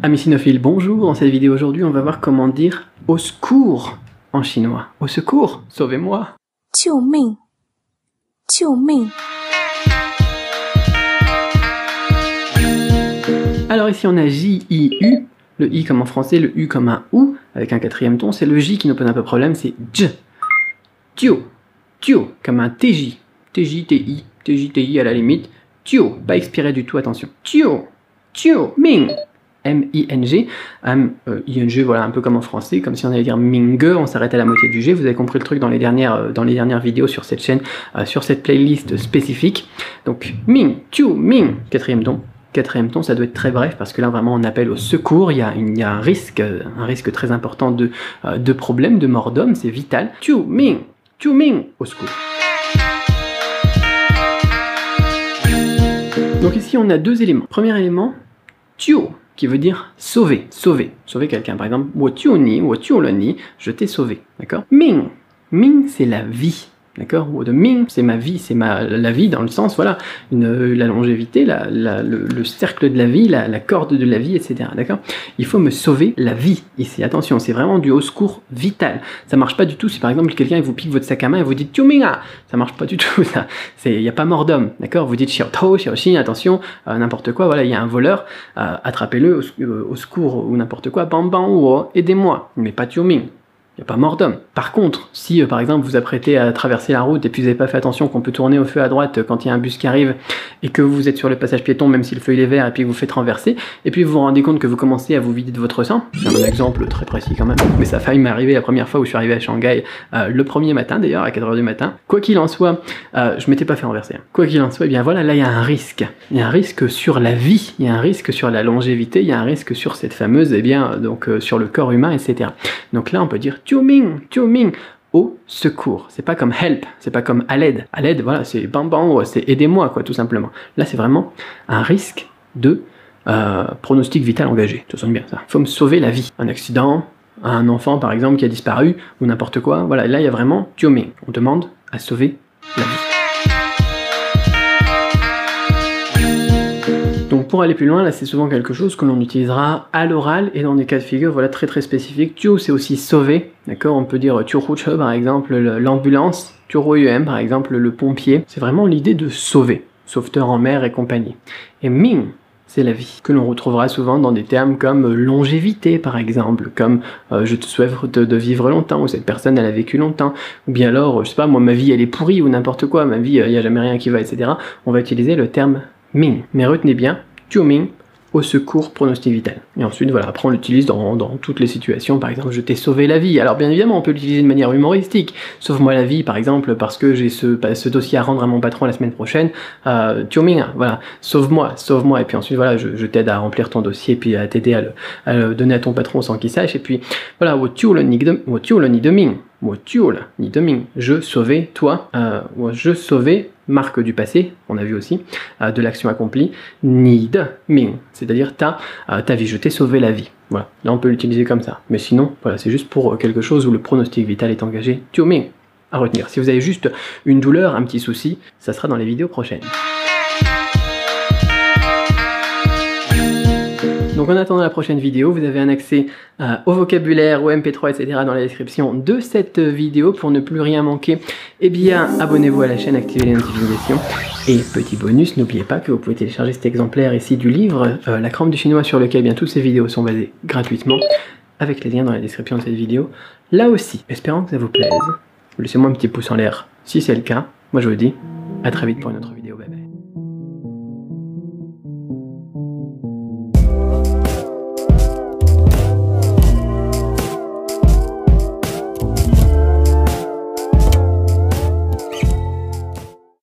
Amis cinophiles, bonjour. Dans cette vidéo aujourd'hui, on va voir comment dire au secours en chinois. Au secours, sauvez-moi. 救命！救命！ Alors ici on a J-I-U, le I comme en français, le U comme un OU, avec un quatrième ton. C'est le J qui nous pose un peu problème, c'est J. Tio, tio, comme un TJ. TJ, TI, TJ, TI à la limite. Tio, pas expiré du tout, attention. Tio, tio, Ming. M-I-N-G, I-N-G, voilà, un peu comme en français, comme si on allait dire Minge, on s'arrête à la moitié du G. Vous avez compris le truc dans les dernières vidéos sur cette chaîne, sur cette playlist spécifique. Donc, Ming, Tiu, Ming, quatrième ton. Quatrième ton, ça doit être très bref parce que là vraiment on appelle au secours, il y a un risque très important de problème, de mort d'homme, c'est vital. Tiu, Ming, au secours. Donc ici on a deux éléments. Premier élément, Tiu, qui veut dire sauver, sauver quelqu'un. Par exemple, wo tiu ni, je t'ai sauvé, d'accord. Ming, Ming c'est la vie, d'accord. Wo de Ming c'est ma vie, c'est la vie dans le sens, voilà, la longévité, le cercle de la vie, la corde de la vie, etc. D'accord. Il faut me sauver la vie ici. Attention, c'est vraiment du au secours vital. Ça marche pas du tout si par exemple quelqu'un vous pique votre sac à main et vous dites Tuminga, ça marche pas du tout ça. Il n'y a pas mort d'homme, d'accord. Vous dites Xiaotou, Xiaoxin, attention, n'importe quoi. Voilà, il y a un voleur, attrapez-le au secours ou n'importe quoi. Bang bang ou aidez-moi, mais pas Tuming. Il n'y a pas mort d'homme. Par contre, si par exemple vous apprêtez à traverser la route et puis vous n'avez pas fait attention qu'on peut tourner au feu à droite quand il y a un bus qui arrive et que vous êtes sur le passage piéton même si le feu il est vert et puis vous faites renverser et puis vous vous rendez compte que vous commencez à vous vider de votre sang, c'est un exemple très précis quand même, mais ça a failli m'arriver la première fois où je suis arrivé à Shanghai, le premier matin d'ailleurs à 4h du matin. Quoi qu'il en soit, je m'étais pas fait renverser. Quoi qu'il en soit, eh bien voilà, là il y a un risque. Il y a un risque sur la vie, il y a un risque sur la longévité, il y a un risque sur cette fameuse, eh bien, donc sur le corps humain, etc. Donc là on peut dire Tuming, au secours. C'est pas comme help, c'est pas comme à l'aide. À l'aide, voilà, c'est bam bam, c'est aidez-moi, quoi, tout simplement. Là, c'est vraiment un risque de pronostic vital engagé. Ça sonne bien, ça. Faut me sauver la vie. Un accident, un enfant, par exemple, qui a disparu, ou n'importe quoi. Voilà, là, il y a vraiment Tioming. On demande à sauver la vie. Donc pour aller plus loin, là c'est souvent quelque chose que l'on utilisera à l'oral et dans des cas de figure voilà très spécifiques. Tiu c'est aussi sauver, d'accord. On peut dire Turuche par exemple l'ambulance, Turuyuem par exemple le pompier. C'est vraiment l'idée de sauver, sauveteur en mer et compagnie. Et Ming, c'est la vie, que l'on retrouvera souvent dans des termes comme longévité par exemple, comme je te souhaite de vivre longtemps, ou cette personne elle a vécu longtemps, ou bien alors, je sais pas, moi ma vie elle est pourrie, ou n'importe quoi, ma vie il n'y a jamais rien qui va, etc. On va utiliser le terme Ming. Mais retenez bien, Tuming, au secours, pronostic vital. Et ensuite, voilà, après on l'utilise dans toutes les situations, par exemple, je t'ai sauvé la vie. Alors bien évidemment, on peut l'utiliser de manière humoristique. Sauve-moi la vie, par exemple, parce que j'ai ce dossier à rendre à mon patron la semaine prochaine. Tuming, voilà, sauve-moi, et puis ensuite, voilà, je t'aide à remplir ton dossier, puis à t'aider à le donner à ton patron sans qu'il sache. Et puis, voilà, je sauvais, toi, je sauvais, marque du passé, on a vu aussi, de l'action accomplie, ni de ming, c'est-à-dire ta vie, je t'ai sauvé la vie. Voilà, là on peut l'utiliser comme ça. Mais sinon, voilà, c'est juste pour quelque chose où le pronostic vital est engagé. Tu ming, à retenir. Si vous avez juste une douleur, un petit souci, ça sera dans les vidéos prochaines. Donc en attendant la prochaine vidéo, vous avez un accès au vocabulaire, au MP3, etc. dans la description de cette vidéo. Pour ne plus rien manquer, eh bien abonnez-vous à la chaîne, activez les notifications. Et petit bonus, n'oubliez pas que vous pouvez télécharger cet exemplaire ici du livre, La crampe du chinois, sur lequel bien toutes ces vidéos sont basées gratuitement, avec les liens dans la description de cette vidéo. Là aussi, espérant que ça vous plaise, laissez-moi un petit pouce en l'air si c'est le cas. Moi je vous dis à très vite pour une autre vidéo.